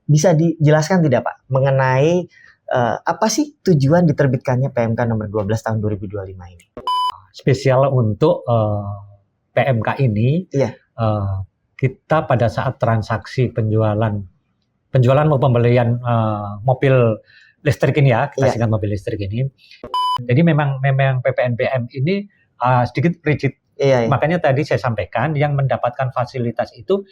Bisa dijelaskan tidak Pak mengenai apa sih tujuan diterbitkannya PMK nomor 12 tahun 2025 ini? Spesial untuk PMK ini, Iya. kita pada saat transaksi penjualan maupun pembelian mobil listrik ini ya, kita singkat mobil listrik ini. Jadi memang PPNBM ini sedikit rigid. Iya. Makanya tadi saya sampaikan yang mendapatkan fasilitas itu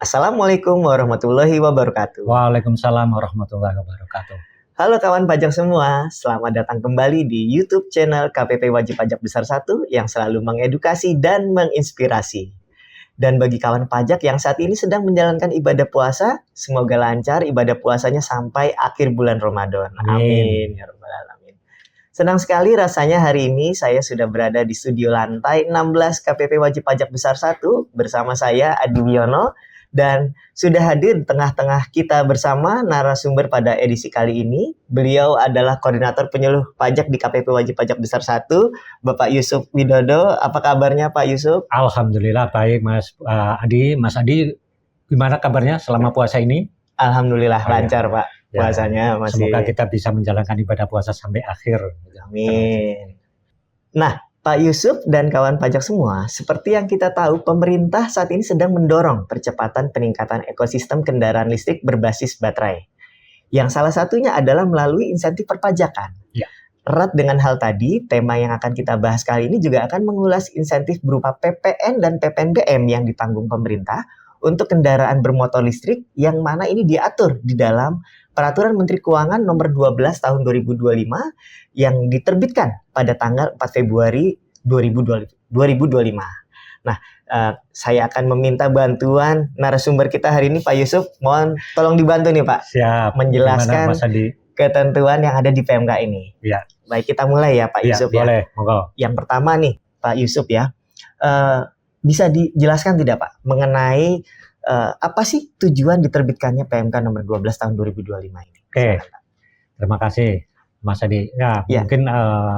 Assalamualaikum warahmatullahi wabarakatuh. Waalaikumsalam warahmatullahi wabarakatuh. Halo kawan pajak semua, selamat datang kembali di YouTube channel KPP Wajib Pajak Besar 1 yang selalu mengedukasi dan menginspirasi. Dan bagi kawan pajak yang saat ini sedang menjalankan ibadah puasa, semoga lancar ibadah puasanya sampai akhir bulan Ramadan. Amin ya rabbal alamin. Senang sekali rasanya hari ini saya sudah berada di studio lantai 16 KPP Wajib Pajak Besar 1 bersama saya Adi Wiono. Dan sudah hadir di tengah-tengah kita bersama narasumber pada edisi kali ini. Beliau adalah Koordinator Penyuluh Pajak di KPP Wajib Pajak Besar 1, Bapak Yusuf Widodo. Apa kabarnya Pak Yusuf? Alhamdulillah baik Mas Adi. Mas Adi, gimana kabarnya selama puasa ini? Alhamdulillah lancar Pak puasanya. Masih. Semoga kita bisa menjalankan ibadah puasa sampai akhir. Amin. Nah, Pak Yusuf dan kawan pajak semua, seperti yang kita tahu, pemerintah saat ini sedang mendorong percepatan peningkatan ekosistem kendaraan listrik berbasis baterai. Yang salah satunya adalah melalui insentif perpajakan. Ya. Erat dengan hal tadi, tema yang akan kita bahas kali ini juga akan mengulas insentif berupa PPN dan PPNBM yang ditanggung pemerintah untuk kendaraan bermotor listrik yang mana ini diatur di dalam Peraturan Menteri Keuangan Nomor 12 Tahun 2025 yang diterbitkan pada tanggal 4 Februari 2025. Nah, saya akan meminta bantuan narasumber kita hari ini, Pak Yusuf. Mohon tolong dibantu nih, Pak. Siap. Menjelaskan ketentuan yang ada di PMK ini. Ya. Baik, kita mulai ya, Pak Yusuf. Boleh, monggo. Yang pertama nih, Pak Yusuf ya. Bisa dijelaskan tidak, Pak, mengenai apa sih tujuan diterbitkannya PMK nomor 12 tahun 2025 ini? Oke, terima kasih Mas Adi. Ya. Mungkin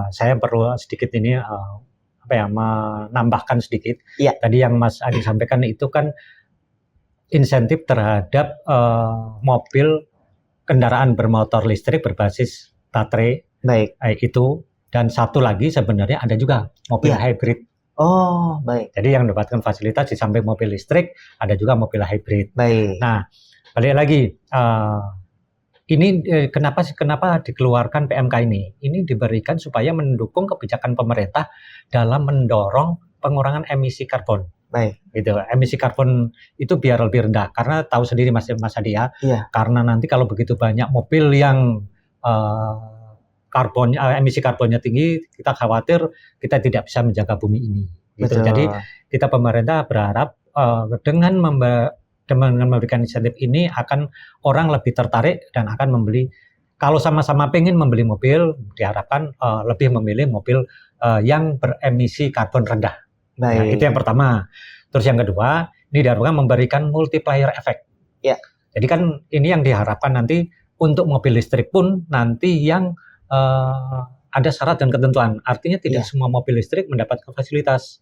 saya perlu sedikit ini menambahkan sedikit. Ya. Tadi yang Mas Adi sampaikan itu kan insentif terhadap mobil kendaraan bermotor listrik berbasis baterai. Baik. Itu, dan satu lagi sebenarnya ada juga mobil hybrid. Oh, baik. Jadi yang mendapatkan fasilitas di samping mobil listrik, ada juga mobil hybrid. Baik. Nah, balik lagi, ini kenapa dikeluarkan PMK ini? Ini diberikan supaya mendukung kebijakan pemerintah dalam mendorong pengurangan emisi karbon. Baik. Gitu. Emisi karbon itu biar lebih rendah. Karena tahu sendiri Mas Adi ya, karena nanti kalau begitu banyak mobil yang emisi karbonnya tinggi, kita khawatir kita tidak bisa menjaga bumi ini. Gitu. Jadi kita pemerintah berharap dengan memberikan insentif ini akan orang lebih tertarik dan akan membeli. Kalau sama-sama pengen membeli mobil, diharapkan lebih memilih mobil yang beremisi karbon rendah. Nah, itu yang pertama. Terus yang kedua, ini diharapkan memberikan multiplier effect. Ya. Jadi kan ini yang diharapkan nanti untuk mobil listrik pun nanti yang ada syarat dan ketentuan. Artinya tidak semua mobil listrik mendapatkan fasilitas.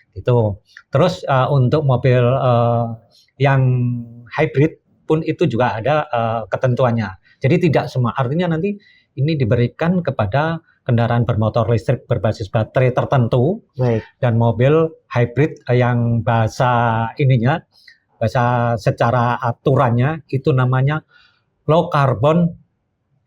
Gitu. Terus untuk mobil yang hybrid pun itu juga ada ketentuannya. Jadi tidak semua. Artinya nanti ini diberikan kepada kendaraan bermotor listrik berbasis baterai tertentu. Baik. Dan mobil hybrid yang bahasa secara aturannya itu namanya low carbon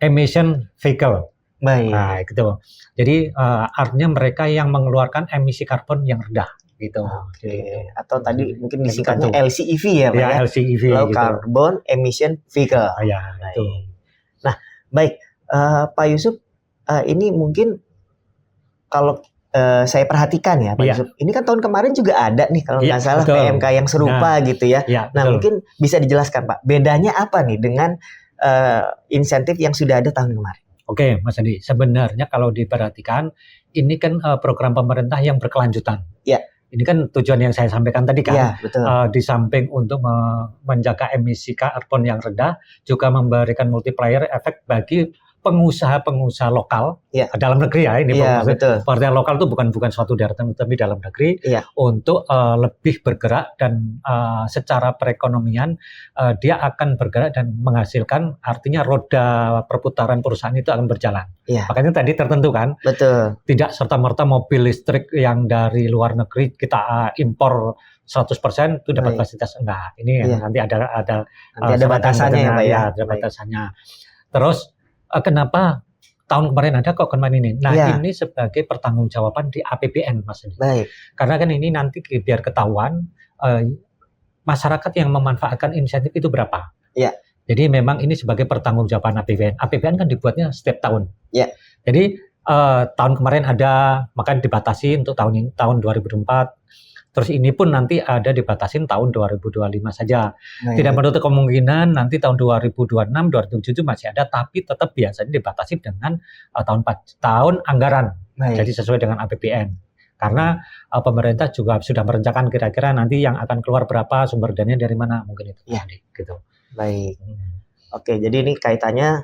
emission vehicle. Baik. Nah, gitu. Jadi artinya mereka yang mengeluarkan emisi karbon yang rendah, gitu. Oke. Atau tadi mungkin disingkatnya LCEV ya, Pak ya? LCEV. Low gitu. Carbon Emission Vehicle. Ya, itu. Nah, baik, Pak Yusuf, ini mungkin kalau saya perhatikan ya Pak Iya. Yusuf, ini kan tahun kemarin juga ada nih kalau Iya, nggak salah betul. PMK yang serupa gitu ya. Ya, Nah betul. mungkin bisa dijelaskan Pak, bedanya apa nih dengan insentif yang sudah ada tahun kemarin? Oke, Mas Adi. Sebenarnya kalau diperhatikan, ini kan program pemerintah yang berkelanjutan. Iya. Ini kan tujuan yang saya sampaikan tadi kan. Iya, betul. Di samping untuk menjaga emisi karbon yang rendah, juga memberikan multiplier efek bagi pengusaha-pengusaha lokal dalam negeri ya. Ini pengusaha lokal itu bukan suatu daerah tapi dalam negeri untuk lebih bergerak dan secara perekonomian dia akan bergerak dan menghasilkan, artinya roda perputaran perusahaan itu akan berjalan. Makanya tadi tertentu kan. Betul. Tidak serta-merta mobil listrik yang dari luar negeri kita impor 100% itu dapat fasilitas, enggak. Ini nanti ada batasannya ya Pak ya. Ada batasannya. Terus kenapa tahun kemarin ada kok kemarin ini? Nah ini sebagai pertanggungjawaban di APBN Mas. Baik. Karena kan ini nanti biar ketahuan masyarakat yang memanfaatkan insentif itu berapa. Iya. Jadi memang ini sebagai pertanggungjawaban APBN. APBN kan dibuatnya setiap tahun. Iya. Jadi tahun kemarin ada, maka dibatasi untuk tahun 2024. Terus ini pun nanti ada dibatasin tahun 2025 saja. Tidak menutup kemungkinan nanti tahun 2026, 2027 masih ada, tapi tetap biasanya dibatasi dengan tahun anggaran. Jadi sesuai dengan APBN. Karena pemerintah juga sudah merencanakan kira-kira nanti yang akan keluar berapa, sumber dananya dari mana, mungkin itu. Gitu. Baik. Oke, jadi ini kaitannya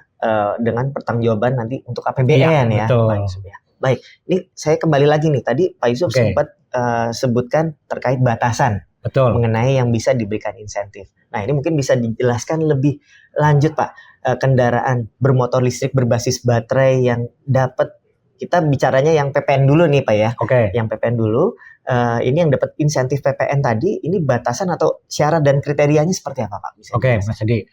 dengan pertanggungjawaban nanti untuk APBN ya. Betul. Baik, ini saya kembali lagi nih. Tadi Pak Yusuf sempat sebutkan terkait batasan mengenai yang bisa diberikan insentif. Nah, ini mungkin bisa dijelaskan lebih lanjut Pak. Kendaraan bermotor listrik berbasis baterai yang dapat, kita bicaranya yang PPN dulu nih Pak ya. Yang PPN dulu, ini yang dapat insentif PPN tadi, ini batasan atau syarat dan kriterianya seperti apa Pak? Mas Adi,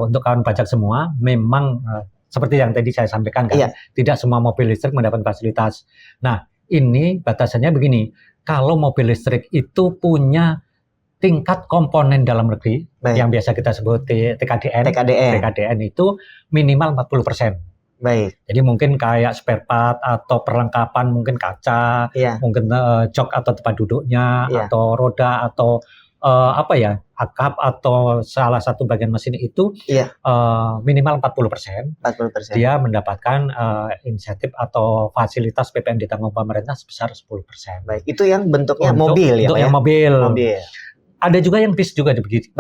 untuk kawan pajak semua, memang seperti yang tadi saya sampaikan kan, tidak semua mobil listrik mendapat fasilitas. Nah, ini batasannya begini, kalau mobil listrik itu punya tingkat komponen dalam negeri, yang biasa kita sebut TKDN itu minimal 40%. Baik. Jadi mungkin kayak spare part atau perlengkapan, mungkin kaca, mungkin jok atau tempat duduknya, atau roda, atau akap atau salah satu bagian mesin itu minimal 40%. Dia mendapatkan insentif atau fasilitas PPN ditanggung pemerintah sebesar 10%. Baik, itu yang bentuknya mobil ya. Untuk yang mobil. Ada juga yang bis juga begitu.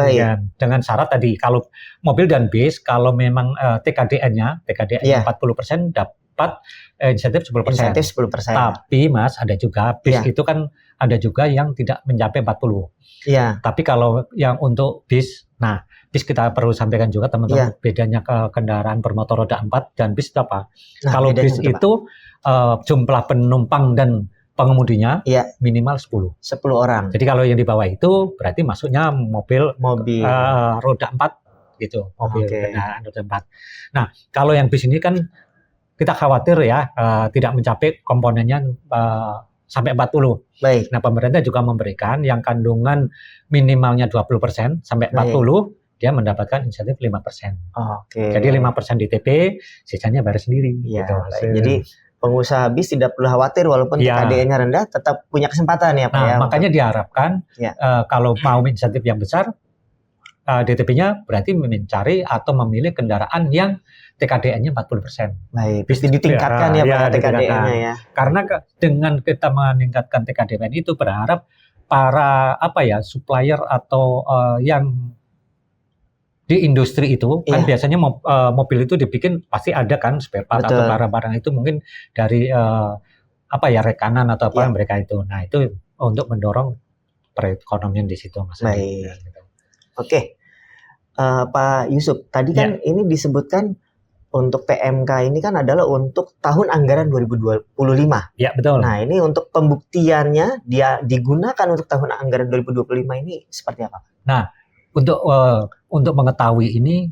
Dengan syarat tadi, kalau mobil dan bis, kalau memang TKDN-nya 40% dapat insentif 10%. Insentif 10%. Tapi Mas, ada juga bis itu kan ada juga yang tidak mencapai 40%. Tapi kalau yang untuk bis, nah bis kita perlu sampaikan juga teman-teman, bedanya ke kendaraan bermotor roda 4 dan bis itu apa? Kalau bis itu jumlah penumpang dan pengemudinya minimal 10 orang. Jadi kalau yang di bawah itu berarti masuknya mobil roda 4 gitu, mobil kendaraan roda 4. Nah, kalau yang bis ini kan kita khawatir ya tidak mencapai komponennya sampai 40. Baik. Nah, pemerintah juga memberikan yang kandungan minimalnya 20% sampai 40, dia mendapatkan insentif 5%. Jadi 5% DTP, sisanya bayar sendiri. Gitu. Jadi pengusaha bis tidak perlu khawatir walaupun TKDN-nya rendah, tetap punya kesempatan ya Pak. Nah, makanya diharapkan kalau mau insentif yang besar, DTP-nya berarti mencari atau memilih kendaraan yang TKDN-nya 40%. Baik, pasti ditingkatkan ya Pak TKDN-nya ya. Karena dengan kita meningkatkan TKDN itu berharap para supplier atau yang di industri itu kan biasanya mobil itu dibikin pasti ada kan spare part atau barang-barang itu mungkin dari rekanan atau apa mereka itu. Nah, itu untuk mendorong perekonomian di situ Mas. Baik. Oke. Pak Yusuf, tadi kan ini disebutkan untuk PMK ini kan adalah untuk tahun anggaran 2025. Ya, betul. Nah, ini untuk pembuktiannya dia digunakan untuk tahun anggaran 2025 ini seperti apa? Nah, untuk mengetahui ini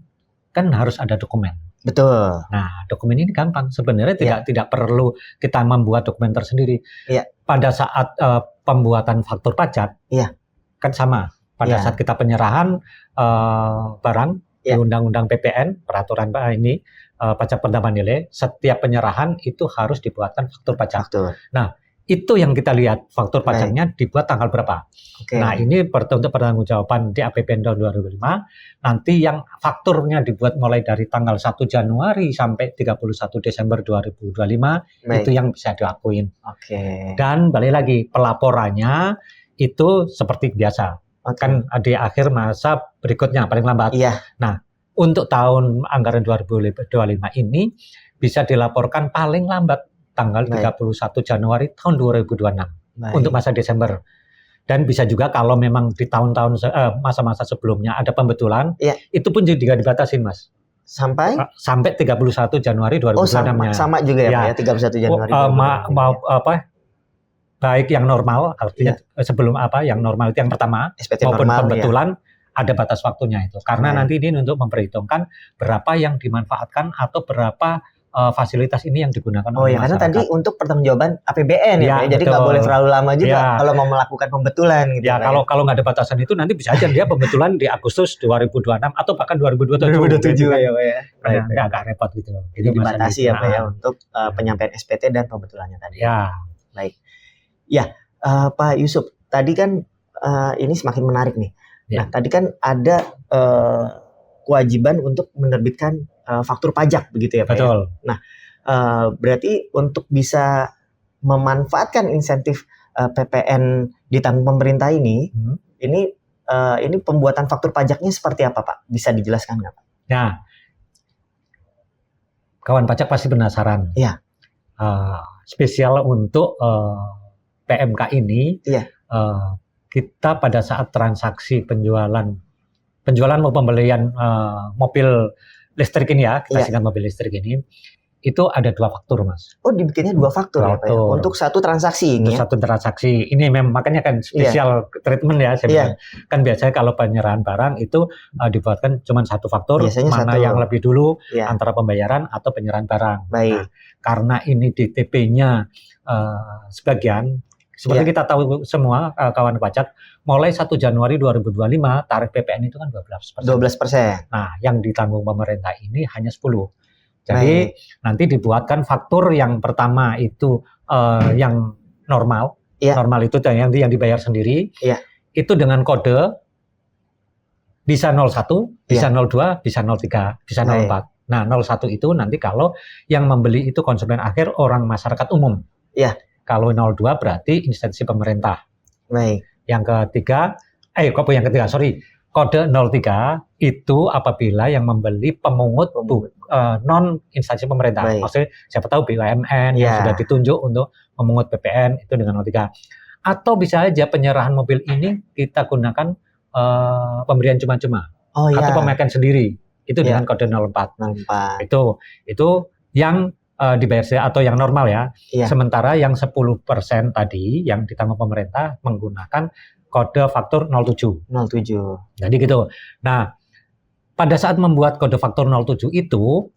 kan harus ada dokumen. Betul. Nah, dokumen ini gampang. Sebenarnya tidak perlu kita membuat dokumen tersendiri. Pada saat pembuatan faktur pajak, kan sama. Pada saat kita penyerahan barang di Undang-Undang PPN, peraturan ini pajak penambahan nilai, setiap penyerahan itu harus dibuatkan faktur pajak. Nah, itu yang kita lihat faktur Baik. pajaknya dibuat tanggal berapa. Oke. Nah, ini untuk pertanggungjawaban di APBN tahun 2005. Nanti yang fakturnya dibuat mulai dari tanggal 1 Januari sampai 31 Desember 2025 Baik. itu yang bisa dilakuin. Oke. Dan balik lagi pelaporannya itu seperti biasa. Oke. Kan di akhir masa berikutnya paling lambat. Iya. Nah, untuk tahun anggaran 2025 ini bisa dilaporkan paling lambat tanggal Baik. 31 Januari tahun 2026 Baik. untuk masa Desember. Dan bisa juga kalau memang di tahun-tahun masa-masa sebelumnya ada pembetulan, Iya. itu pun juga dibatasin, Mas. Sampai? Sampai 31 Januari 2026-nya. sama juga ya, Pak ya, 31 Januari. 2026. Baik yang normal, artinya sebelum yang normal itu yang pertama, SPT maupun normal, pembetulan, ada batas waktunya itu. Karena Baik. nanti ini untuk memperhitungkan berapa yang dimanfaatkan atau berapa fasilitas ini yang digunakan Oh oleh ya, karena masyarakat. tadi untuk pertanggungjawaban APBN ya, Ya, Pak ya. Jadi nggak betul. boleh terlalu lama juga Ya. kalau mau melakukan pembetulan gitu. Ya, Pak kalau nggak ada batasan itu nanti bisa aja dia pembetulan di Agustus 2026 atau bahkan 2027. 2027 kan. ya, Pak ya. Karena dia agak repot gitu. Jadi dibatasi ya, Pak ya, Nah, untuk penyampaian SPT dan pembetulannya tadi. ya. Baik. Ya, Pak Yusuf, tadi kan ini semakin menarik nih. Ya. Nah, tadi kan ada kewajiban untuk menerbitkan faktur pajak begitu ya, Pak ya. Betul. Berarti untuk bisa memanfaatkan insentif PPN ditanggung pemerintah ini, ini pembuatan faktur pajaknya seperti apa, Pak? Bisa dijelaskan nggak, Pak? Nah, kawan pajak pasti penasaran. Iya. Spesial untuk PMK ini, Iya. kita pada saat transaksi penjualan maupun pembelian mobil listrik ini ya, kita Iya. singkat mobil listrik ini, itu ada 2 faktur, Mas. Oh, dibikinnya 2 faktur ya, Pak ya? Faktur. Untuk satu transaksi ini Untuk ya? satu transaksi. Ini memang makanya kan spesial treatment ya sebenarnya. Kan biasanya kalau penyerahan barang itu dibuatkan cuma satu faktur, Biasanya mana satu. yang lebih dulu Iya. antara pembayaran atau penyerahan barang. Baik. Nah, karena ini DTP-nya sebagian, seperti kita tahu semua kawan pajak, mulai 1 Januari 2025 tarif PPN itu kan 12%. 12%. Nah, yang ditanggung pemerintah ini hanya 10%. Jadi nanti dibuatkan faktur yang pertama itu yang normal, normal itu yang dibayar sendiri, itu dengan kode bisa 01, bisa 02, bisa 03, bisa 04. Nah, 01 itu nanti kalau yang membeli itu konsumen akhir orang masyarakat umum. Kalau 02 berarti instansi pemerintah. Baik. Yang ketiga, kode 03 itu apabila yang membeli pemungut non instansi pemerintah. Baik. Maksudnya siapa tahu BUMN yang sudah ditunjuk untuk memungut PPN itu dengan 03. Atau bisa aja penyerahan mobil ini kita gunakan pemberian cuma-cuma atau pemakaian sendiri. Itu dengan kode 04. 04. Itu yang dibayar atau yang normal ya. Sementara yang 10% tadi yang ditanggung pemerintah menggunakan kode faktur 07. Jadi gitu. Nah, pada saat membuat kode faktur 07 itu,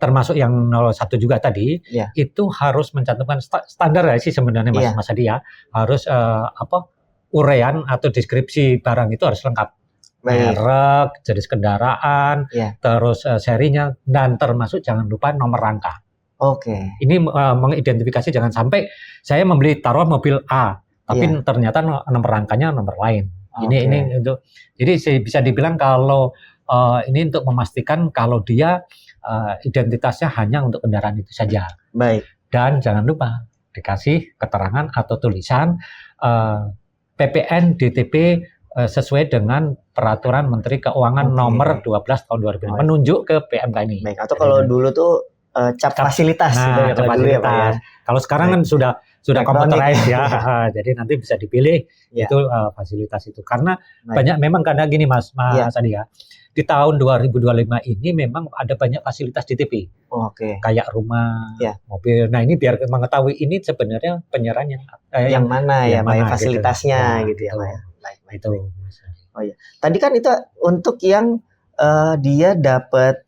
termasuk yang 01 juga tadi, itu harus mencantumkan standar ya sih sebenarnya Mas Adi ya. Harus uraian atau deskripsi barang itu harus lengkap. Merek, jenis kendaraan, terus serinya, dan termasuk jangan lupa nomor rangka. Oke. Ini mengidentifikasi jangan sampai saya membeli taruh mobil A, tapi ternyata nomor rangkanya nomor lain. Ini untuk jadi bisa dibilang kalau ini untuk memastikan kalau dia identitasnya hanya untuk kendaraan itu saja. Baik. Dan jangan lupa dikasih keterangan atau tulisan PPN DTP sesuai dengan peraturan Menteri Keuangan nomor 12 tahun 2005 menunjuk ke PMK ini. Baik. Atau kalau dulu tuh cap fasilitas. Nah, cap fasilitas. Kalau sekarang kan sudah computerized ya. Jadi nanti bisa dipilih itu fasilitas itu. Karena banyak memang karena gini Mas Adi ya. Di tahun 2025 ini memang ada banyak fasilitas DTP. Kayak rumah, mobil. Nah, ini biar mengetahui ini sebenarnya penyerahan yang mana ya, Pak, fasilitasnya gitu ya, Pak. Itu. Oh iya. Tadi kan itu untuk yang dia dapat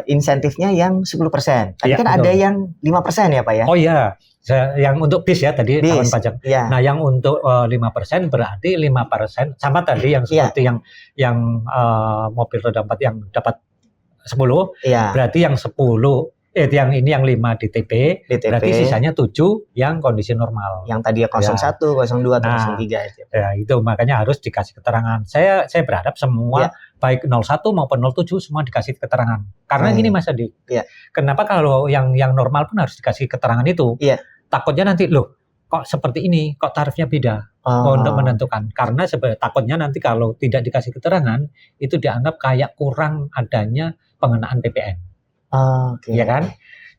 insentifnya yang 10%. Tadi kan ada yang 5% ya, Pak ya? Oh iya. Yang untuk bis ya tadi kawan pajak. Nah, yang untuk 5% berarti 5% sama tadi yang seperti yang mobil roda 4 yang dapat 10, berarti yang 10 yang ini yang 5 DTP, DTP. berarti sisanya 7 yang kondisi normal. Yang tadi ya 01, 02, atau 03 itu. Ya, itu makanya harus dikasih keterangan. Saya berharap semua baik 01 maupun 07 semua dikasih keterangan. Karena gini Mas Adi, kenapa kalau yang normal pun harus dikasih keterangan itu? Takutnya nanti loh, kok seperti ini, kok tarifnya beda untuk menentukan. Karena takutnya nanti kalau tidak dikasih keterangan, itu dianggap kayak kurang adanya pengenaan PPN. Ya kan?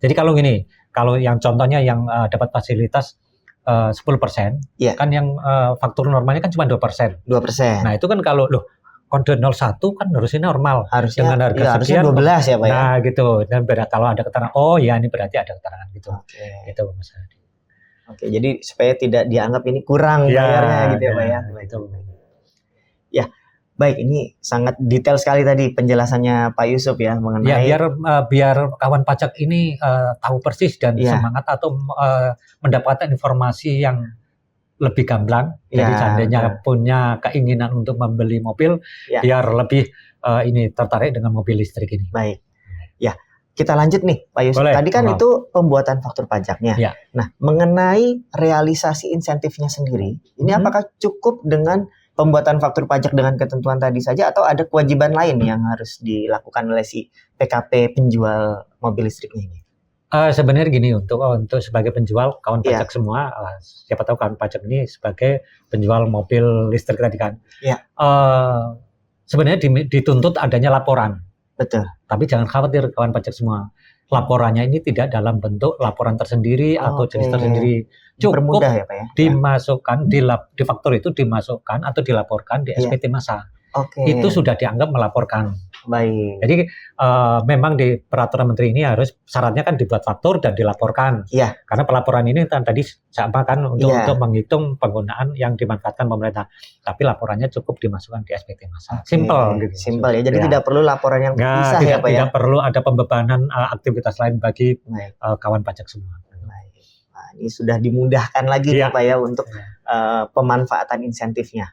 Jadi kalau gini, kalau yang contohnya yang dapat fasilitas 10%, kan yang faktur normalnya kan cuma 2%. 2%. Nah itu kan kalau loh, kode 01 kan harusnya normal. Harusnya, dengan harga sekian. 12 ya Pak ya? Nah gitu, dan kalau ada keterangan, oh ya ini berarti ada keterangan gitu. Itu masalah. Oke, jadi supaya tidak dianggap ini kurang bayarnya gitu ya Pak ya? Itu. Ya, baik, ini sangat detail sekali tadi penjelasannya Pak Yusuf ya mengenai. Ya biar kawan pajak ini tahu persis dan semangat atau mendapatkan informasi yang lebih gamblang. Jadi seandainya punya keinginan untuk membeli mobil, biar lebih ini tertarik dengan mobil listrik ini. Baik, ya kita lanjut nih Pak Yusuf. Boleh. Tadi kan itu pembuatan faktur pajaknya. Nah, mengenai realisasi insentifnya sendiri, ini apakah cukup dengan pembuatan faktur pajak dengan ketentuan tadi saja atau ada kewajiban lain yang harus dilakukan oleh si PKP penjual mobil listriknya ini? Sebenarnya gini, untuk sebagai penjual kawan pajak semua, siapa tahu kawan pajak ini sebagai penjual mobil listrik tadi kan, sebenarnya dituntut adanya laporan. Betul. Tapi jangan khawatir kawan pajak semua, laporannya ini tidak dalam bentuk laporan tersendiri atau jenis tersendiri. Cukup ya, Pak ya? Dimasukkan di faktur itu dimasukkan atau dilaporkan di SPT masa. Itu sudah dianggap melaporkan. Baik. Jadi memang di peraturan menteri ini harus syaratnya kan dibuat faktur dan dilaporkan. Karena pelaporan ini tadi sama kan untuk menghitung penggunaan yang dimanfaatkan pemerintah. Tapi laporannya cukup dimasukkan di SPT masa. Simple gitu. Simple ya. Jadi tidak perlu laporan yang terpisah ya Pak ya. Tidak perlu ada pembebanan aktivitas lain bagi kawan pajak semua. Ini sudah dimudahkan lagi nih Pak ya untuk pemanfaatan insentifnya.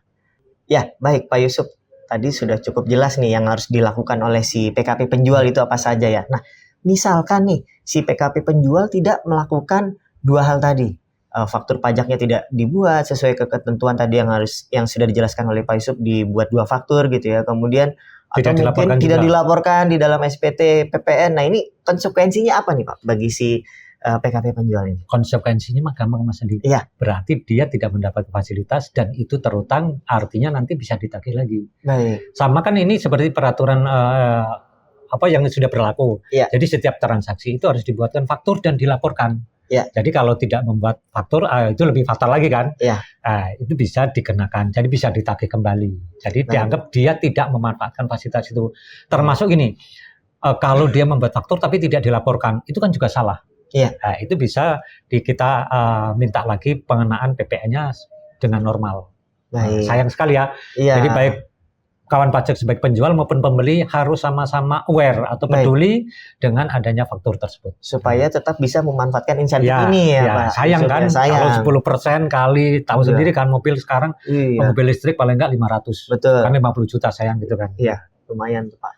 Ya, baik Pak Yusuf. Tadi sudah cukup jelas nih yang harus dilakukan oleh si PKP penjual itu apa saja ya. Nah, misalkan nih si PKP penjual tidak melakukan dua hal tadi. Faktur pajaknya tidak dibuat sesuai ketentuan tadi yang sudah dijelaskan oleh Pak Yusuf, dibuat dua faktur gitu ya. Kemudian atau mungkin tidak dilaporkan di dalam SPT PPN. Nah, ini konsekuensinya apa nih Pak bagi si PKP penjual ini? Konsekuensinya mah gampang Mas Andi. Berarti dia tidak mendapat fasilitas dan itu terutang, artinya nanti bisa ditagih lagi. Baik. Sama kan ini seperti peraturan apa yang sudah berlaku. Jadi setiap transaksi itu harus dibuatkan faktur dan dilaporkan. Jadi kalau tidak membuat faktur itu lebih fatal lagi kan? Itu bisa dikenakan. Jadi bisa ditagih kembali. Jadi dianggap dia tidak memanfaatkan fasilitas itu. Termasuk gini, kalau dia membuat faktur tapi tidak dilaporkan, itu kan juga salah. Nah, itu bisa kita minta lagi pengenaan PPN-nya dengan normal. Sayang sekali ya. Jadi baik kawan pajak sebagai penjual maupun pembeli harus sama-sama aware atau peduli dengan adanya faktur tersebut. Supaya tetap bisa memanfaatkan insentif ini ya Pak. Sayang kan, kalau 10% kali, tahu sendiri kan mobil sekarang, mobil listrik paling enggak 500. Betul. Kan 50 juta sayang gitu kan. Iya, lumayan Pak.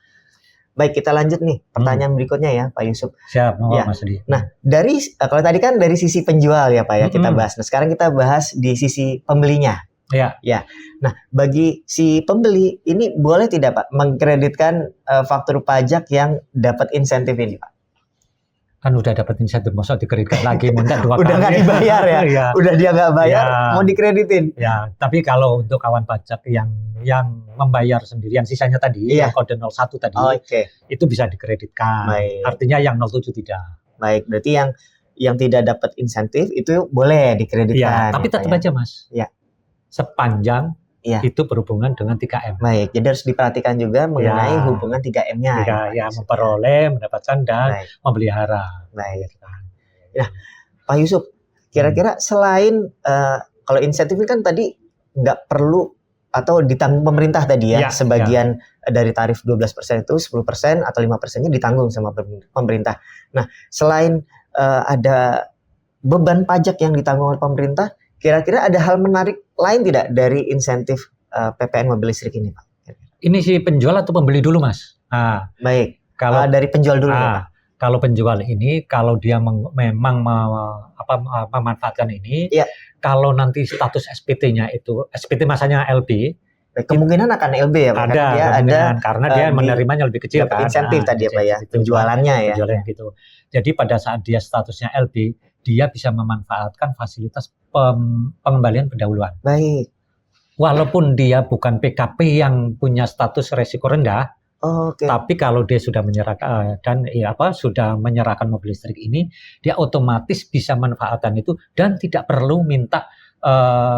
Baik, kita lanjut nih pertanyaan berikutnya ya Pak Yusuf. Siap, Mas Adi. Nah, kalau tadi kan dari sisi penjual ya Pak ya kita bahas. Nah, sekarang kita bahas di sisi pembelinya. Nah, bagi si pembeli ini boleh tidak Pak mengkreditkan faktur pajak yang dapat insentif ini Pak? Kan udah dapat insentif, masa dikreditkan lagi, minta 2 kali. Udah nggak dibayar ya? Udah dia nggak bayar, mau dikreditin. Tapi kalau untuk kawan pajak yang membayar sendiri, yang sisanya tadi, yang kode 01 tadi, itu bisa dikreditkan. Artinya yang 07 tidak. Baik, berarti yang tidak dapat insentif itu boleh dikreditkan. Tapi tetap aja Mas. Sepanjang itu berhubungan dengan 3M. Baik, jadi harus diperhatikan juga mengenai hubungan 3M-nya. Memperoleh, mendapatkan, dan memelihara. Baik. Nah, Pak Yusuf, kira-kira selain kalau insentif ini kan tadi nggak perlu atau ditanggung pemerintah tadi ya, sebagian dari tarif 12% itu 10% atau 5%-nya ditanggung sama pemerintah. Nah, selain ada beban pajak yang ditanggung oleh pemerintah, kira-kira ada hal menarik lain tidak dari insentif PPN mobil listrik ini, Pak? Ini si penjual atau pembeli dulu, Mas? Baik. Kalau dari penjual dulu, Pak. kalau penjual ini kalau dia memang memanfaatkan ini, Iya. kalau nanti status SPT-nya itu SPT masanya LB, Kemungkinan akan LB ya Pak, ada karena dia kemungkinan karena dia menerimanya lebih kecil dapat kan. insentif tadi ya Pak ya, Itu, penjualannya ya. penjualan gitu. Jadi pada saat dia statusnya LB, dia bisa memanfaatkan fasilitas pengembalian pendahuluan. Baik. Walaupun dia bukan PKP yang punya status resiko rendah, Oke. tapi kalau dia sudah menyerahkan sudah menyerahkan mobil listrik ini, dia otomatis bisa manfaatkan itu dan tidak perlu minta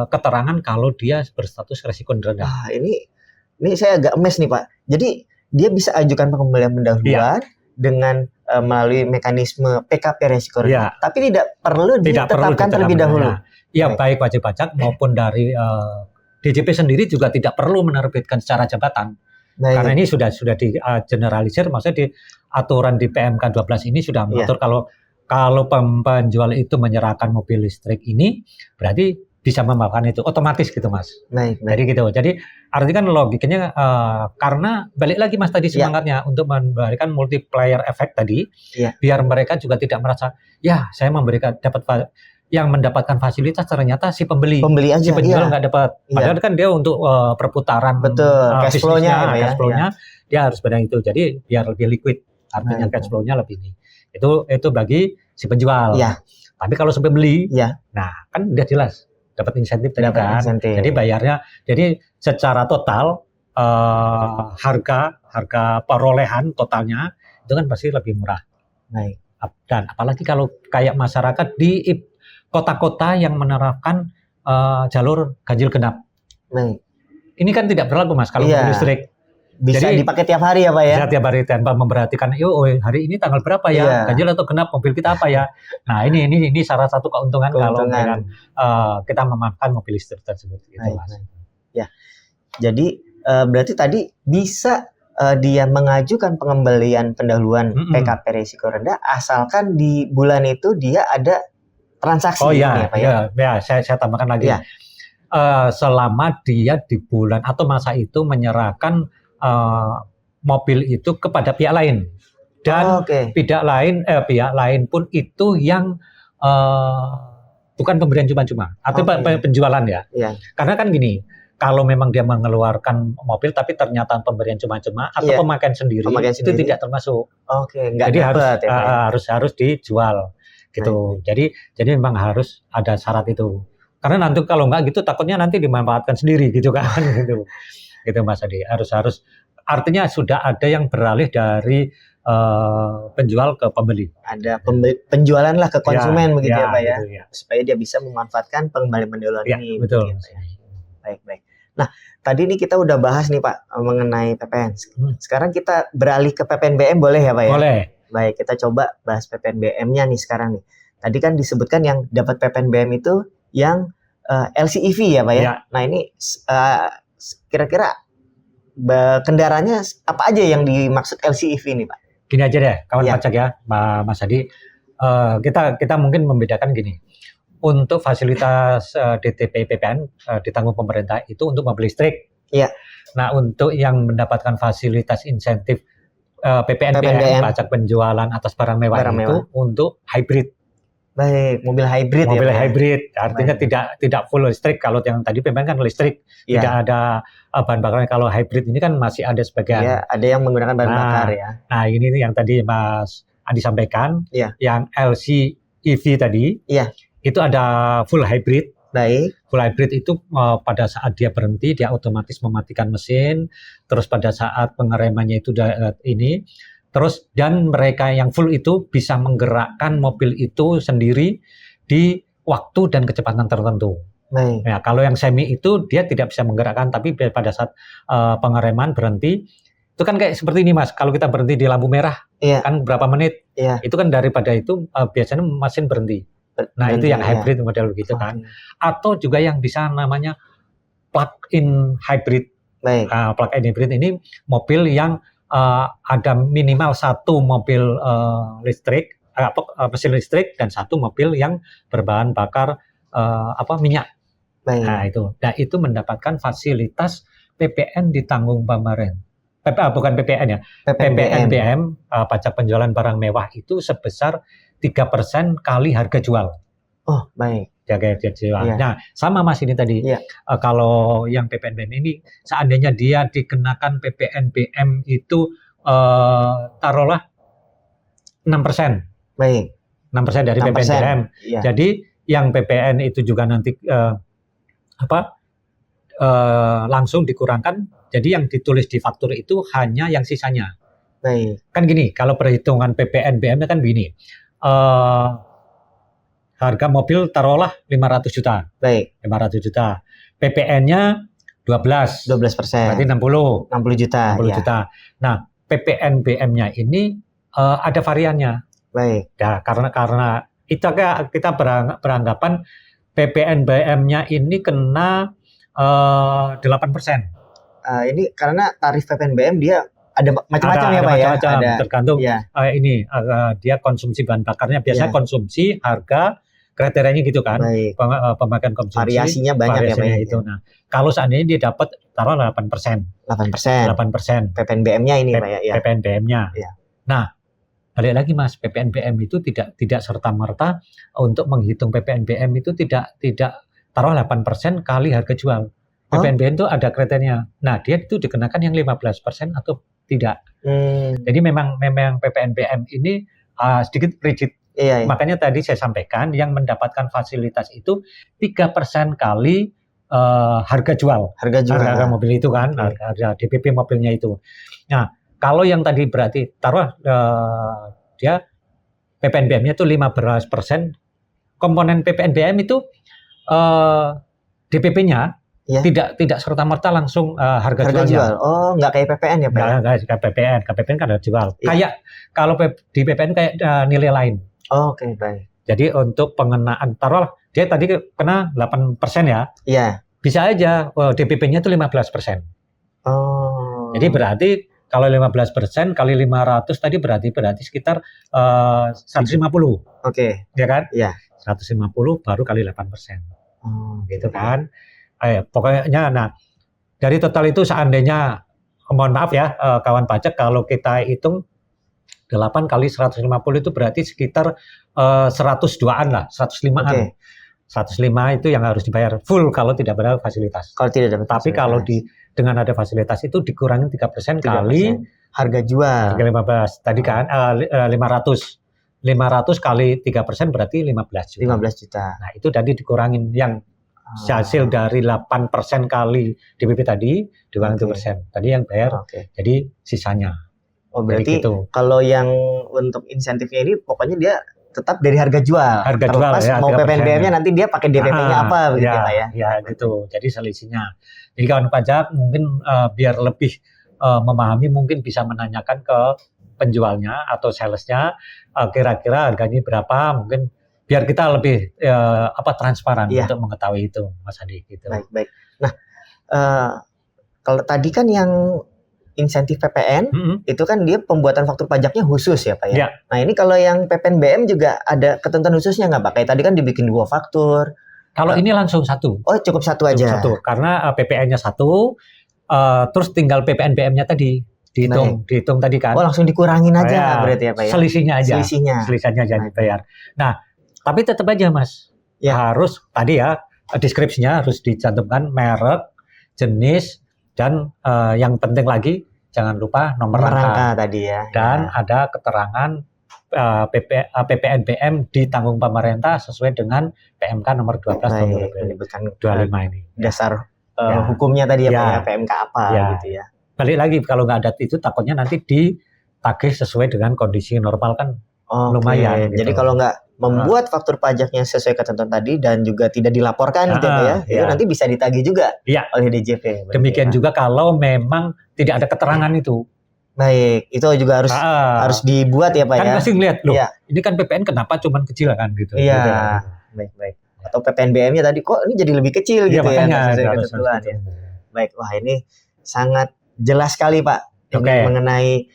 keterangan kalau dia berstatus resiko rendah. Wah, ini saya agak emes nih Pak. Jadi dia bisa ajukan pengembalian pendahuluan dengan melalui mekanisme PKP resiko rendah, tapi tidak perlu ditetapkan terlebih dahulu. Ya, baik wajib pajak maupun dari DJP sendiri juga tidak perlu menerbitkan secara jabatan. Karena ini sudah di generalisir, maksudnya di aturan di PMK 12 ini sudah mengatur kalau penjual itu menyerahkan mobil listrik ini, berarti bisa memanfaatkan itu otomatis gitu Mas. Jadi gitu. Jadi artinya kan logikanya karena balik lagi Mas tadi semangatnya untuk memberikan multiplier effect tadi, biar mereka juga tidak merasa ya saya mendapatkan fasilitas ternyata si pembeli aja, si penjual nggak dapat. Padahal kan dia untuk perputaran cash flow-nya dia harus benar itu. Jadi biar lebih liquid, artinya cash flow-nya lebih ini. Itu bagi si penjual. Tapi kalau si pembeli, nah kan udah jelas dapat insentif tadi kan. Jadi bayarnya, jadi secara total harga perolehan totalnya itu kan pasti lebih murah. Dan apalagi kalau kayak masyarakat di kota-kota yang menerapkan jalur ganjil genap. Ini kan tidak berlaku Mas kalau mobil listrik. Bisa dipakai tiap hari ya Pak ya? Bisa tiap hari tanpa memperhatikan, hari ini tanggal berapa ya, ganjil atau genap mobil kita apa ya. Nah ini salah satu keuntungan. Kalau kita memanfaatkan mobil listrik tersebut. Gitu, Mas. Ya, jadi berarti tadi bisa dia mengajukan pengembalian pendahuluan PKP risiko rendah asalkan di bulan itu dia ada transaksi. Ya Pak ya. Saya tambahkan lagi. Selama dia di bulan atau masa itu menyerahkan mobil itu kepada pihak lain dan pihak lain pun itu yang bukan pemberian cuma-cuma atau penjualan ya. Karena kan gini, kalau memang dia mengeluarkan mobil tapi ternyata pemberian cuma-cuma atau pemakaian sendiri itu tidak termasuk. Jadi harus dijual gitu. Jadi memang harus ada syarat itu. Karena nanti kalau nggak gitu takutnya nanti dimanfaatkan sendiri gitu kan gitu. Gitu Mas Adi, harus artinya sudah ada yang beralih dari penjual ke pembeli. Ada penjualan lah ke konsumen begitu ya Pak ya, supaya dia bisa memanfaatkan pengembalian pendahuluan ini. Betul. Begitu, ya. Baik. Nah tadi nih kita udah bahas nih Pak mengenai PPN. Sekarang kita beralih ke PPNBM boleh ya Pak ya? Boleh. Baik, kita coba bahas PPNBM-nya nih sekarang nih. Tadi kan disebutkan yang dapat PPNBM itu yang LCEV ya Pak ya? Nah ini kira-kira kendaraannya apa aja yang dimaksud LCEV ini Pak? Gini aja deh kawan pajak ya Mas Adi, kita mungkin membedakan gini. Untuk fasilitas DTP PPN ditanggung pemerintah itu untuk mobil listrik. Nah untuk yang mendapatkan fasilitas insentif PPNBM pajak penjualan atas barang mewah itu untuk hybrid. Baik, mobil hybrid ya. Mobil hybrid artinya tidak full listrik. Kalau yang tadi PPN kan listrik, tidak ada bahan bakarnya. Kalau hybrid ini kan masih ada sebagian. Ada yang menggunakan bahan bakar ya. Nah, ini yang tadi Mas Adi sampaikan, yang LCEV tadi, itu ada full hybrid. Baik. Full hybrid itu pada saat dia berhenti, dia otomatis mematikan mesin. Terus pada saat pengeremannya itu ini. Terus dan mereka yang full itu bisa menggerakkan mobil itu sendiri di waktu dan kecepatan tertentu. Ya, kalau yang semi itu dia tidak bisa menggerakkan, tapi pada saat pengereman berhenti, itu kan kayak seperti ini Mas. Kalau kita berhenti di lampu merah, kan berapa menit? Itu kan daripada itu biasanya mesin berhenti. Nah itu yang hybrid model gitu kan. Atau juga yang bisa namanya plug-in hybrid. Plug-in hybrid ini mobil yang ada minimal satu mobil listrik, mesin listrik dan satu mobil yang berbahan bakar minyak. Nah itu mendapatkan fasilitas PPN ditanggung pemerintah. bukan PPN ya, PPNBM, pajak penjualan barang mewah itu sebesar 3% kali harga jual. Oh, baik. Harga jual. Iya. Nah, sama Mas ini tadi. Iya. Kalau yang PPNBM ini, seandainya dia dikenakan PPNBM itu taruhlah 6%. Baik. 6% dari 6%. PPNBM. Iya. Jadi yang PPN itu juga nanti langsung dikurangkan. Jadi yang ditulis di faktur itu hanya yang sisanya. Baik. Kan gini, kalau perhitungan PPNBM-nya kan begini. Harga mobil taruhlah 500 juta. Baik. 500 juta. PPN-nya 12%. 12%. Berarti 60 juta. 60 juta. Nah, PPNBM-nya ini ada variannya. Baik. Ya, karena kita beranggapan PPNBM-nya ini kena 8%. Ini karena tarif PPNBM dia ada macam-macam ya Pak ya. Ada tergantung ya. Dia konsumsi bahan bakarnya biasanya Ya. konsumsi harga kriterianya gitu kan. Baik. Pemakaian konsumsi. Variasinya banyak ya Pak ya. Itu. Nah, kalau seandainya dia dapat taruh 8%. 8%. PPNBM-nya ini Pak ya. PPNBM-nya. Ya. Nah, balik lagi Mas, PPNBM itu tidak serta-merta untuk menghitung PPNBM itu tidak taruh 8% kali harga jual. PPNBM itu ada kriterianya. Nah, dia itu dikenakan yang 15% atau tidak. Jadi memang PPNBM ini sedikit rigid. Iya. Makanya tadi saya sampaikan yang mendapatkan fasilitas itu 3% kali harga jual. Harga mobil itu kan, harga DPP mobilnya itu. Nah, kalau yang tadi berarti taruh dia PPNBM-nya itu 15%. Komponen PPNBM itu DPP-nya ya. tidak serta-merta langsung harga jualnya. Oh, nggak kayak PPN ya Pak? Nggak kayak PPN. KPPN kan harga jual. Ya. Kayak kalau di PPN kayak nilai lain. Oh, oke, baik. Jadi untuk pengenaan taruh dia tadi kena 8% ya. Iya. Bisa aja DPP-nya itu 15%. Oh. Jadi berarti kalau 15% kali 500 tadi berarti sekitar 150. Oke. Ya kan? Iya. 150 baru kali 8%. Gitu kan. Pokoknya nah dari total itu seandainya mohon maaf ya kawan pajak kalau kita hitung 8 kali 150 itu berarti sekitar 102-an lah, 105-an. Okay. 105 itu yang harus dibayar full kalau tidak ada fasilitas. Kalau tidak ada Tapi kalau dengan ada fasilitas itu dikurangi 3% kali harga jual. Harga 15 tadi kan 500. 500 kali 3% berarti 15 juta. 15 juta. Nah, itu tadi dikurangin yang hasil dari 8% kali DPP tadi dikurangi 2%. Tadi yang bayar. Jadi sisanya. Oh, berarti gitu. Kalau yang untuk insentifnya ini pokoknya dia tetap dari harga jual. Harga jual ya. Mau PPNBM-nya nanti dia pakai DPP-nya apa begitu Pak ya? Ya gitu. Jadi selisihnya. Jadi kawan pajak mungkin biar lebih memahami mungkin bisa menanyakan ke penjualnya atau salesnya kira-kira harganya berapa, mungkin biar kita lebih transparan untuk mengetahui itu Mas Andi gitu. Baik. Nah, kalau tadi kan yang insentif PPN itu kan dia pembuatan faktur pajaknya khusus ya Pak ya? Nah ini kalau yang PPNBM juga ada ketentuan khususnya nggak Pak? Kayak tadi kan dibikin 2 faktur. Kalau ini langsung 1. Oh cukup 1 aja? Cukup 1, karena PPN-nya 1, terus tinggal PPNBM-nya tadi dihitung tadi kan. Oh langsung dikurangin aja berarti ya Pak ya? Selisihnya aja Baik. dibayar. Nah tapi tetap aja Mas, harus tadi ya deskripsinya harus dicantumkan merek, jenis, dan yang penting lagi jangan lupa nomor rangka tadi ya. Dan ada keterangan PPNBM ditanggung pemerintah sesuai dengan PMK nomor 12 tahun 2025 ini. Dasar hukumnya tadi ya Pak ya, PMK apa gitu ya. Balik lagi kalau nggak ada itu takutnya nanti ditagih sesuai dengan kondisi normal kan lumayan. Gitu. Jadi kalau nggak membuat faktur pajaknya sesuai ketentuan tadi dan juga tidak dilaporkan gitu ya, itu nanti bisa ditagih juga oleh DJP. Demikian juga kalau memang tidak ada keterangan itu. Baik, itu juga harus dibuat ya Pak kan ya. Kan pasti ngeliat loh, ini kan PPN kenapa cuman kecil kan gitu. Iya, baik. Atau PPNBM-nya tadi kok ini jadi lebih kecil gitu ya, sesuai ketentuan ya. Baik, wah ini sangat jelas sekali Pak mengenai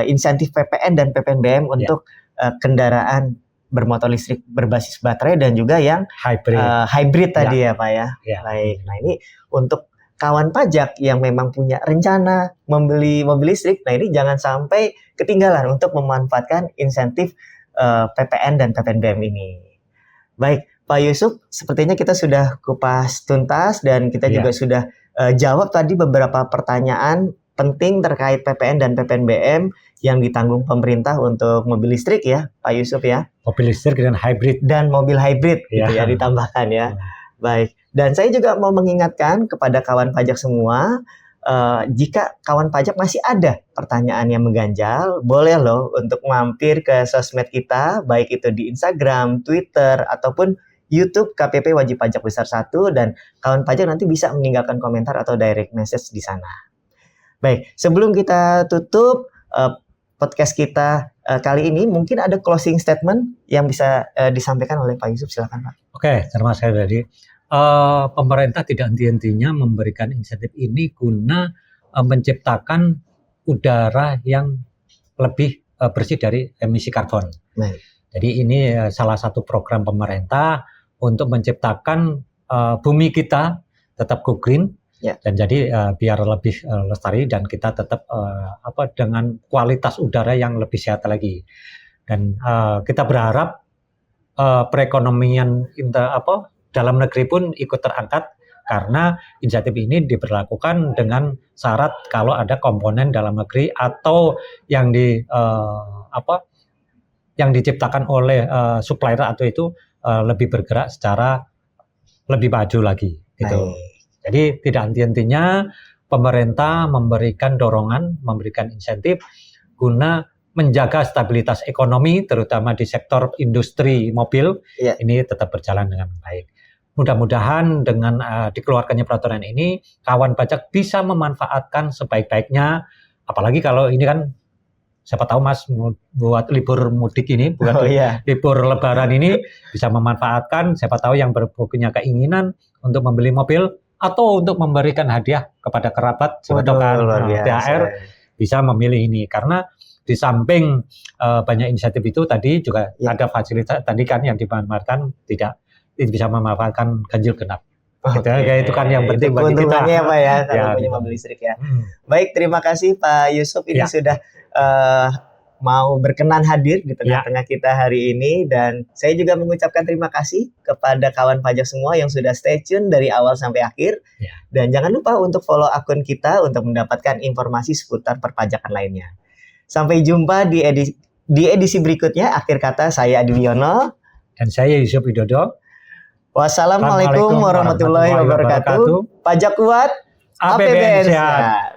insentif PPN dan PPNBM untuk kendaraan bermotor listrik berbasis baterai dan juga yang hybrid tadi ya Pak ya. Baik. Nah ini untuk kawan pajak yang memang punya rencana membeli mobil listrik, nah ini jangan sampai ketinggalan untuk memanfaatkan insentif PPN dan PPNBM ini. Baik, Pak Yusuf, sepertinya kita sudah kupas tuntas dan kita juga sudah jawab tadi beberapa pertanyaan penting terkait PPN dan PPNBM yang ditanggung pemerintah untuk mobil listrik ya, Pak Yusuf ya. Mobil listrik dan hybrid. Dan mobil hybrid gitu ya ditambahkan ya. Baik, dan saya juga mau mengingatkan kepada kawan pajak semua, jika kawan pajak masih ada pertanyaan yang mengganjal, boleh loh untuk mampir ke sosmed kita, baik itu di Instagram, Twitter, ataupun YouTube KPP Wajib Pajak Besar 1, dan kawan pajak nanti bisa meninggalkan komentar atau direct message di sana. Baik, sebelum kita tutup podcast kita kali ini, mungkin ada closing statement yang bisa disampaikan oleh Pak Yusuf, silakan Pak. Oke, terima kasih tadi. Pemerintah tidak henti-hentinya memberikan insentif ini guna menciptakan udara yang lebih bersih dari emisi karbon. Baik. Jadi ini salah satu program pemerintah untuk menciptakan bumi kita tetap go green. Ya. Dan jadi biar lebih lestari dan kita tetap dengan kualitas udara yang lebih sehat lagi. Dan kita berharap perekonomian dalam negeri pun ikut terangkat karena insentif ini diberlakukan dengan syarat kalau ada komponen dalam negeri atau yang yang diciptakan oleh supplier atau itu lebih bergerak secara lebih maju lagi gitu. Jadi tidak henti-hentinya pemerintah memberikan dorongan, memberikan insentif guna menjaga stabilitas ekonomi terutama di sektor industri mobil ini tetap berjalan dengan baik. Mudah-mudahan dengan dikeluarkannya peraturan ini kawan pajak bisa memanfaatkan sebaik-baiknya, apalagi kalau ini kan siapa tahu Mas buat libur mudik ini bukan libur lebaran ini bisa memanfaatkan, siapa tahu yang punya keinginan untuk membeli mobil atau untuk memberikan hadiah kepada kerabat sebagai THR bisa memilih ini karena di samping banyak insentif itu tadi juga ada fasilitas tadi kan yang dimanfaatkan tidak bisa memanfaatkan ganjil genap. Itu kan yang penting bagi kita. Keuntungannya Pak ya kalau punya mobil listrik ya. Baik, terima kasih Pak Yusuf ini sudah mau berkenan hadir di tengah-tengah kita hari ini, dan saya juga mengucapkan terima kasih kepada kawan pajak semua yang sudah stay tune dari awal sampai akhir. Dan jangan lupa untuk follow akun kita untuk mendapatkan informasi seputar perpajakan lainnya. Sampai jumpa di edisi berikutnya. Akhir kata saya Adi Wiono dan saya Yusuf Widodo. Wassalamualaikum warahmatullahi wabarakatuh. Pajak kuat, APBN sehat.